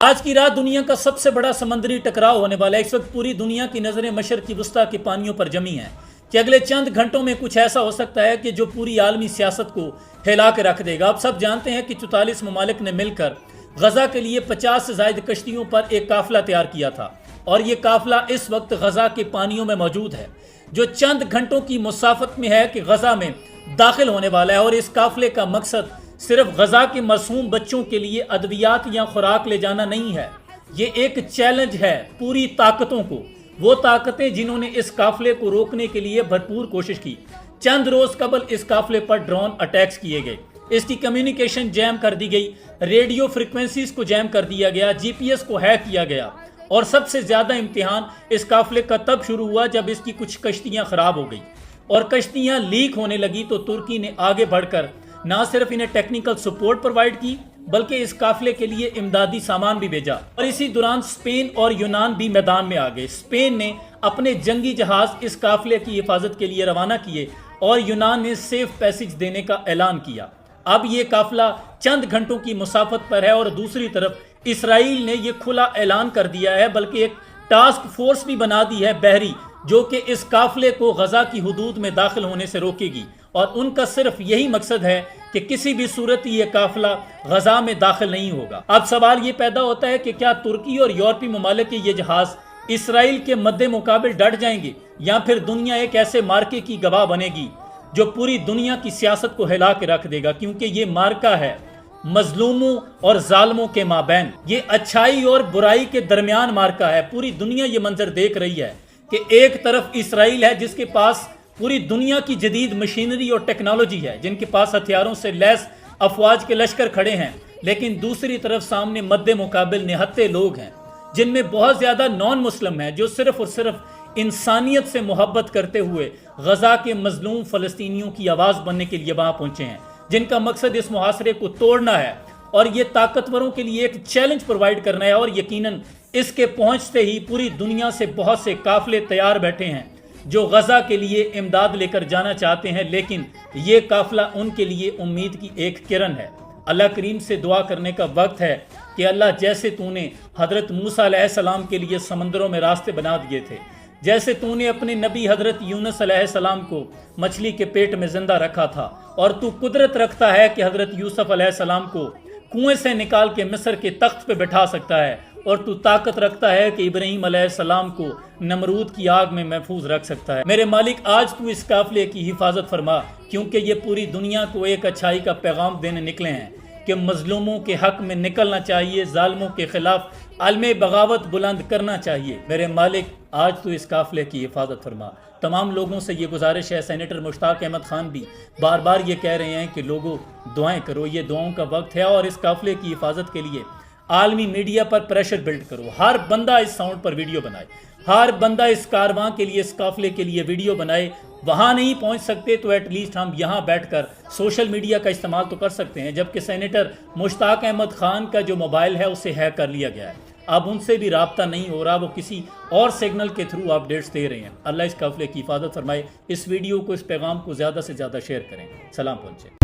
آج کی رات دنیا کا سب سے بڑا سمندری ٹکراؤ ہونے والا ہے۔ اس وقت پوری دنیا کی نظریں مشرقی وسطی کے پانیوں پر جمی ہیں کہ اگلے چند گھنٹوں میں کچھ ایسا ہو سکتا ہے کہ جو پوری عالمی سیاست کو ہلا کے رکھ دے گا۔ آپ سب جانتے ہیں کہ 44 ممالک نے مل کر غزہ کے لیے 50 سے زائد کشتیوں پر ایک قافلہ تیار کیا تھا، اور یہ قافلہ اس وقت غزہ کے پانیوں میں موجود ہے، جو چند گھنٹوں کی مسافت میں ہے کہ غزہ میں داخل ہونے والا ہے۔ اور اس قافلے کا مقصد صرف غزہ کے معصوم بچوں کے لیے ادویات یا خوراک لے جانا نہیں ہے، یہ ایک چیلنج ہے پوری طاقتوں کو، وہ طاقتیں جنہوں نے اس قافلے کو روکنے کے لیے بھرپور کوشش کی۔ چند روز قبل اس قافلے پر ڈرون اٹیکس کیے گئے، اس کی کمیونیکیشن جیم کر دی گئی، ریڈیو فریکوینسیز کو جیم کر دیا گیا، جی پی ایس کو ہیک کیا گیا، اور سب سے زیادہ امتحان اس قافلے کا تب شروع ہوا جب اس کی کچھ کشتیاں خراب ہو گئی اور کشتیاں لیک ہونے لگی، تو ترکی نے آگے بڑھ کر نہ صرف انہیں ٹیکنیکل سپورٹ پرووائڈ کی بلکہ اس قافلے کے لیے امدادی سامان بھی بھیجا۔ اور اسی دوران اسپین اور یونان بھی میدان میں آ گئے۔ اسپین نے اپنے جنگی جہاز اس قافلے کی حفاظت کے لیے روانہ کیے اور یونان نے سیف پیسج دینے کا اعلان کیا۔ اب یہ قافلہ چند گھنٹوں کی مسافت پر ہے، اور دوسری طرف اسرائیل نے یہ کھلا اعلان کر دیا ہے، بلکہ ایک ٹاسک فورس بھی بنا دی ہے بحری، جو کہ اس قافلے کو غزہ کی حدود میں داخل ہونے سے روکے گی، اور ان کا صرف یہی مقصد ہے کہ کسی بھی صورت یہ قافلہ غزہ میں داخل نہیں ہوگا۔ اب سوال یہ پیدا ہوتا ہے کہ کیا ترکی اور یورپی ممالک کے یہ جہاز اسرائیل کے مد مقابل ڈٹ جائیں گے، یا پھر دنیا ایک ایسے مارکے کی گواہ بنے گی جو پوری دنیا کی سیاست کو ہلا کے رکھ دے گا؟ کیونکہ یہ مارکا ہے مظلوموں اور ظالموں کے مابین، یہ اچھائی اور برائی کے درمیان مارکا ہے۔ پوری دنیا یہ منظر دیکھ رہی ہے کہ ایک طرف اسرائیل ہے جس کے پاس پوری دنیا کی جدید مشینری اور ٹیکنالوجی ہے، جن کے پاس ہتھیاروں سے لیس افواج کے لشکر کھڑے ہیں، لیکن دوسری طرف سامنے مد مقابل نہتے لوگ ہیں جن میں بہت زیادہ نان مسلم ہیں، جو صرف اور صرف انسانیت سے محبت کرتے ہوئے غزہ کے مظلوم فلسطینیوں کی آواز بننے کے لیے وہاں پہنچے ہیں، جن کا مقصد اس محاصرے کو توڑنا ہے اور یہ طاقتوروں کے لیے ایک چیلنج پرووائڈ کرنا ہے۔ اور یقیناً اس کے پہنچتے ہی پوری دنیا سے بہت سے قافلے تیار بیٹھے ہیں جو غزہ کے لیے امداد لے کر جانا چاہتے ہیں، لیکن یہ قافلہ ان کے لیے امید کی ایک کرن ہے۔ اللہ کریم سے دعا کرنے کا وقت ہے کہ اللہ، جیسے تو نے حضرت موسیٰ علیہ السلام کے لیے سمندروں میں راستے بنا دیے تھے، جیسے تو نے اپنے نبی حضرت یونس علیہ السلام کو مچھلی کے پیٹ میں زندہ رکھا تھا، اور تو قدرت رکھتا ہے کہ حضرت یوسف علیہ السلام کو کنویں سے نکال کے مصر کے تخت پہ بٹھا سکتا ہے، اور تو طاقت رکھتا ہے کہ ابراہیم علیہ السلام کو نمرود کی آگ میں محفوظ رکھ سکتا ہے۔ میرے مالک، آج تو اس قافلے کی حفاظت فرما، کیونکہ یہ پوری دنیا کو ایک اچھائی کا پیغام دینے نکلے ہیں کہ مظلوموں کے حق میں نکلنا چاہیے، ظالموں کے خلاف عالم بغاوت بلند کرنا چاہیے۔ میرے مالک، آج تو اس قافلے کی حفاظت فرما۔ تمام لوگوں سے یہ گزارش ہے، سینیٹر مشتاق احمد خان بھی بار بار یہ کہہ رہے ہیں کہ لوگوں دعائیں کرو، یہ دعاؤں کا وقت ہے، اور اس قافلے کی حفاظت کے لیے عالمی میڈیا پر پریشر بلڈ کرو۔ ہر بندہ اس ساؤنڈ پر ویڈیو بنائے، ہر بندہ اس کارواں کے لیے، اس قافلے کے لیے ویڈیو بنائے۔ وہاں نہیں پہنچ سکتے تو ایٹ لیسٹ ہم یہاں بیٹھ کر سوشل میڈیا کا استعمال تو کر سکتے ہیں، جبکہ سینیٹر مشتاق احمد خان کا جو موبائل ہے اسے ہیک کر لیا گیا ہے، اب ان سے بھی رابطہ نہیں ہو رہا، وہ کسی اور سگنل کے تھرو اپڈیٹس دے رہے ہیں۔ اللہ اس قافلے کی حفاظت فرمائے۔ اس ویڈیو کو، اس پیغام کو زیادہ سے زیادہ شیئر کریں۔ سلام پہنچے۔